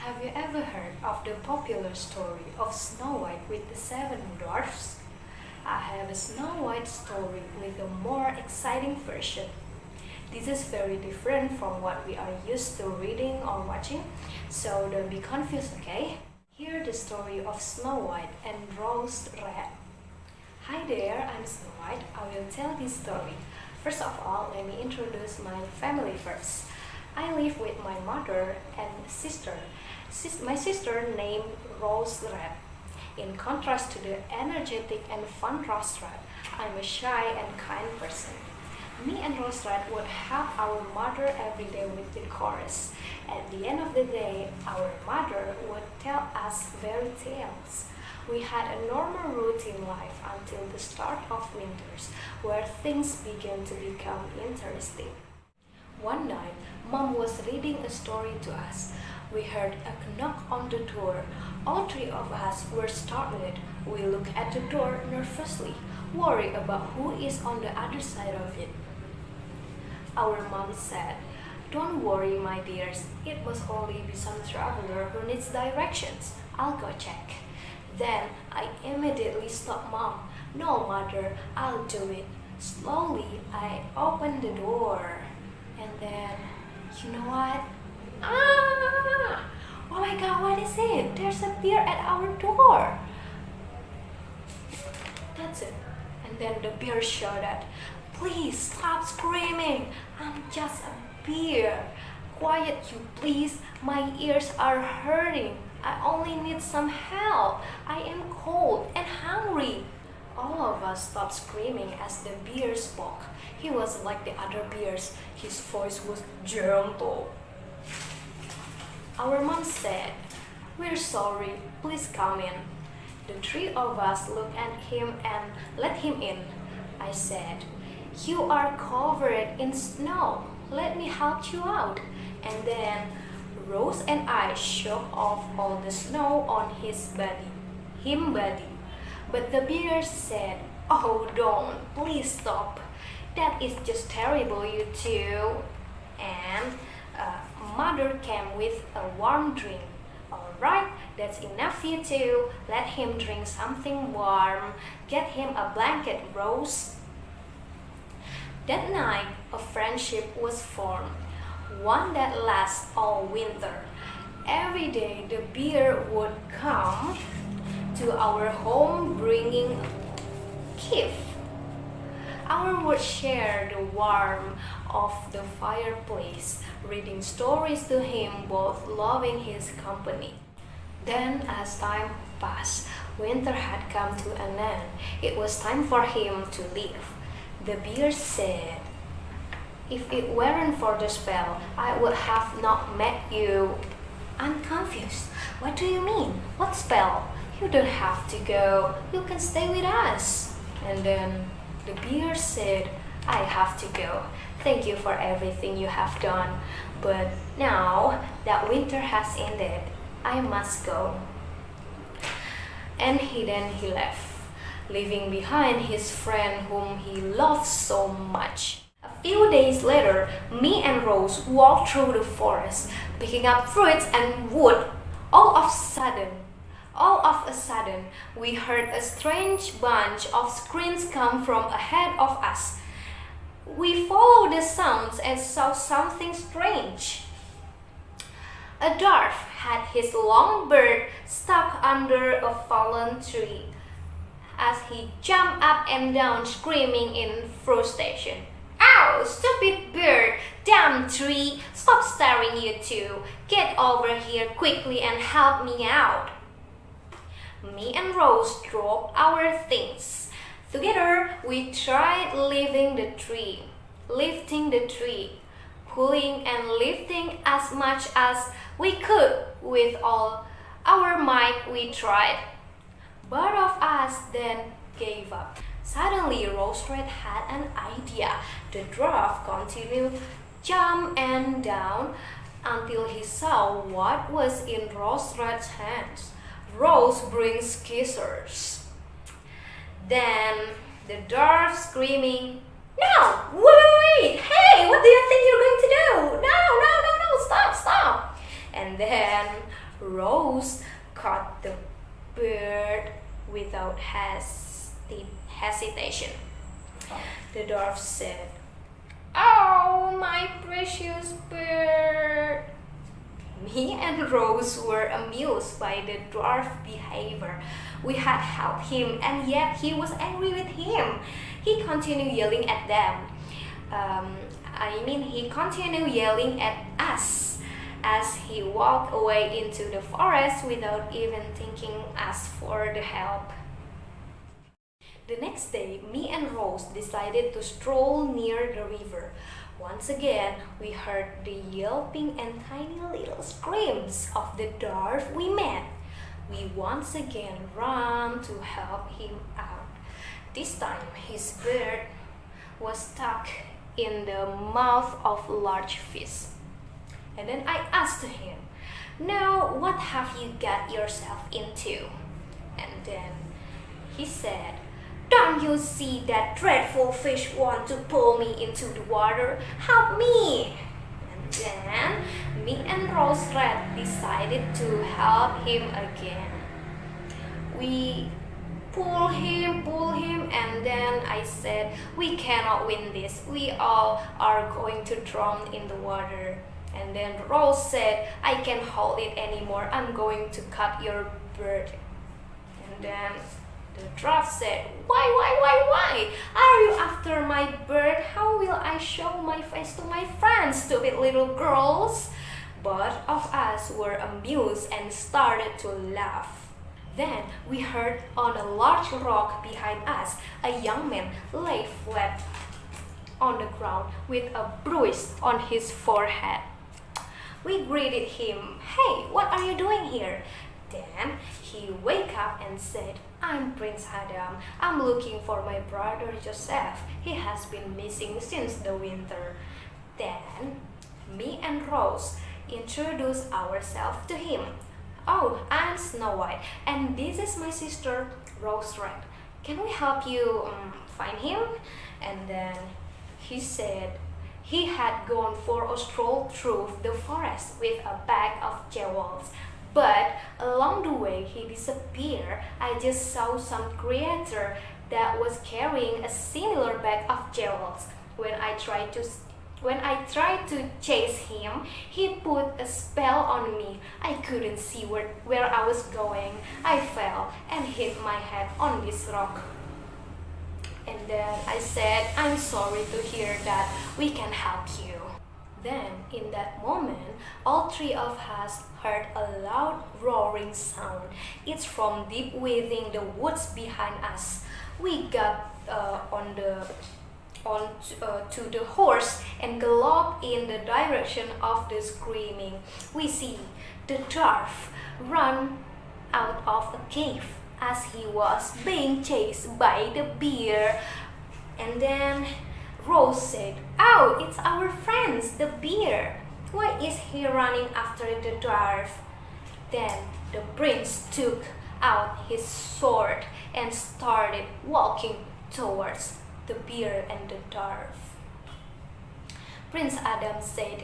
Have you ever heard of the popular story of Snow White with the seven dwarfs? I have a Snow White story with a more exciting version. This is very different from what we are used to reading or watching, so don't be confused, okay? Hear the story of Snow White and Rose Red. Hi there, I'm Snow White. I will tell this story. First of all, let me introduce my family first. I live with my mother and sister. My sister named Rose Red. In contrast to the energetic and fun Rose Red, I'm a shy and kind person. Me and Rose Red would help our mother every day with the chorus. At the end of the day, our mother would tell us fairy tales. We had a normal routine life until the start of winters, where things began to become interesting. One night, Mom was reading a story to us. We heard a knock on the door. All three of us were startled. We looked at the door nervously, worried about who is on the other side of it. Our mom said, "Don't worry, my dears. It must only be some traveler who needs directions. I'll go check." Then I immediately stopped Mom. "No, Mother, I'll do it." Slowly, I opened the door. And then, you know what? Oh my God, what is it? There's a bear at our door. That's it. And then the bear shouted, "Please stop screaming. I'm just a bear. Quiet you please. My ears are hurting. I only need some help. I am cold and hungry." All of us stopped screaming as the bear spoke. He was like the other bears. His voice was gentle. Our mom said, "We're sorry. Please come in." The three of us looked at him and let him in. I said, "You are covered in snow. Let me help you out." And then Rose and I shook off all the snow on his body. But the bear said, "Oh, don't. Please stop. That is just terrible, you two." And Mother came with a warm drink. "Alright, that's enough, you two. Let him drink something warm. Get him a blanket, Rose." That night, a friendship was formed, one that lasts all winter. Every day, the bear would come to our home bringing gift. Our would share the warmth of the fireplace, reading stories to him, both loving his company. Then, as time passed, winter had come to an end. It was time for him to leave. The bear said, "If it weren't for the spell, I would have not met you." I'm confused. "What do you mean? What spell? You don't have to go. You can stay with us." And then the bear said, "I have to go. Thank you for everything you have done. But now that winter has ended, I must go." And he left, leaving behind his friend whom he loved so much. A few days later, me and Rose walked through the forest, picking up fruits and wood. All of a sudden, we heard a strange bunch of screams come from ahead of us. We followed the sounds and saw something strange. A dwarf had his long beard stuck under a fallen tree. As he jumped up and down screaming in frustration, "Ow, stupid bird! Damn tree! Stop staring, you two! Get over here quickly and help me out!" Me and Rose dropped our things. Together, we tried lifting the tree, pulling and lifting as much as we could. With all our might, we tried. Both of us then gave up. Suddenly, Rose Red had an idea. The dwarf continued jump and down until he saw what was in Rose Red's hands. Rose brings scissors. Then the dwarf screaming, "No! Wait! Hey! What do you think you're going to do? No! Stop! And then Rose caught the bird without hesitation. The dwarf said, "Oh, my precious bird!" Me and Rose were amused by the dwarf's behavior. We had helped him, and yet he was angry with him. He continued yelling at them. He continued yelling at us as he walked away into the forest without even thanking us for the help. The next day, me and Rose decided to stroll near the river. Once again, we heard the yelping and tiny little screams of the dwarf we met. We once again ran to help him out. This time, his bird was stuck in the mouth of a large fish. And then I asked him, "Now, what have you got yourself into?" And then he said, "Don't you see that dreadful fish want to pull me into the water? Help me!" And then me and Rose Red decided to help him again. We pull him, and then I said, "We cannot win this. We all are going to drown in the water." And then Rose said, "I can't hold it anymore. I'm going to cut your bird." And then the dwarf said, Why? Are you after my bird? How will I show my face to my friends, stupid little girls?" Both of us were amused and started to laugh. Then we heard on a large rock behind us, a young man lay flat on the ground with a bruise on his forehead. We greeted him, "Hey, what are you doing here?" Then he woke up and said, "I'm Prince Adam. I'm looking for my brother Joseph. He has been missing since the winter." Then me and Rose introduced ourselves to him. "Oh, I'm Snow White, and this is my sister Rose Red. Can we help you find him?" And then he said he had gone for a stroll through the forest with a bag of jewels. But along the way he disappeared. I just saw some creature that was carrying a similar bag of jewels. When I tried to chase him, he put a spell on me. I couldn't see where I was going. I fell and hit my head on this rock. And then I said, "I'm sorry to hear that. We can help you." Then, in that moment, all three of us heard a loud roaring sound. It's from deep within the woods behind us. We got to the horse and galloped in the direction of the screaming. We see the dwarf run out of a cave as he was being chased by the bear. And then Rose said, "Oh, it's our friends, the bear. Why is he running after the dwarf?" Then the prince took out his sword and started walking towards the bear and the dwarf. Prince Adam said,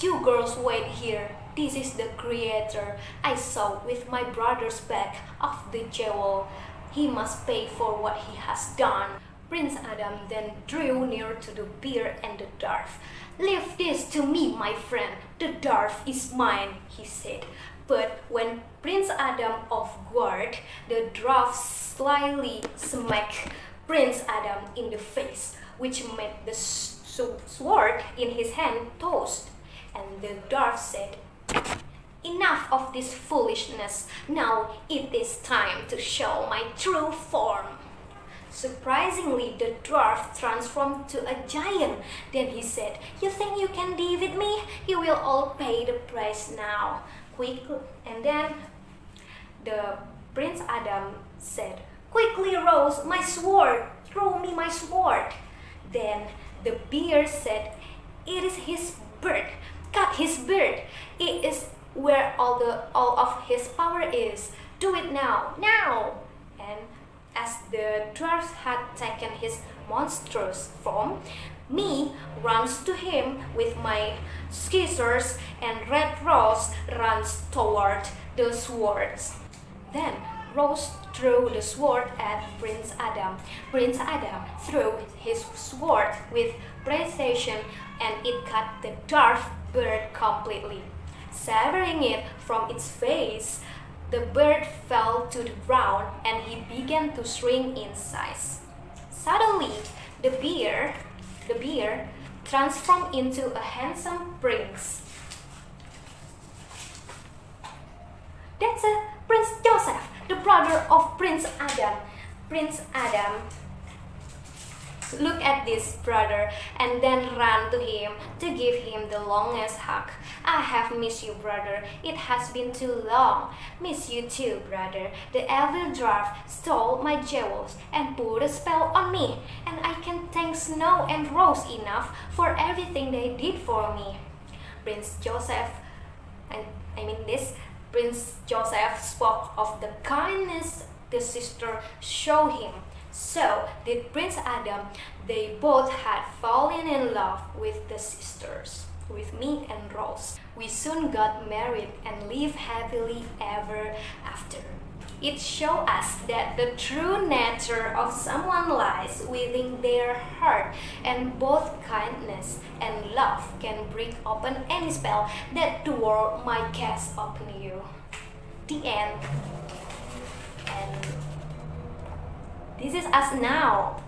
"You girls wait here. This is the creator I saw with my brother's bag of the jewel. He must pay for what he has done." Prince Adam then drew near to the bear and the dwarf. "Leave this to me, my friend. The dwarf is mine," he said. But when Prince Adam off guard, the dwarf slyly smacked Prince Adam in the face, which made the sword in his hand toast. And the dwarf said, "Enough of this foolishness. Now it is time to show my true form." Surprisingly, the dwarf transformed to a giant. Then he said, "You think you can defeat me? You will all pay the price now." Quickly, and then the Prince Adam said, "Quickly, Rose, my sword! Throw me my sword!" Then the bear said, "It is his bird. Cut his beard. It is where all of his power is. Do it now, now!" And as the dwarf had taken his monstrous form, me runs to him with my scissors, and Red Rose runs toward the swords. Then Rose threw the sword at Prince Adam. Prince Adam threw his sword with precision and it cut the dwarf bird completely. Severing it from its face, the bird fell to the ground and he began to shrink in size. Suddenly, the bear transformed into a handsome prince. That's Prince Joseph, the brother of Prince Adam. Prince Adam looked at this brother and then ran to him to give him the longest hug. I have missed you, brother. It has been too long. Miss you too, brother. The evil dwarf stole my jewels and put a spell on me, and I can thank Snow and Rose enough for everything they did for me. Prince Joseph spoke of the kindness the sister showed him. So did Prince Adam. They both had fallen in love with the sisters, with me and Rose. We soon got married and lived happily ever after. It shows us that the true nature of someone lies within their heart, and both kindness and love can break open any spell that the world might cast upon you. The end. And this is us now.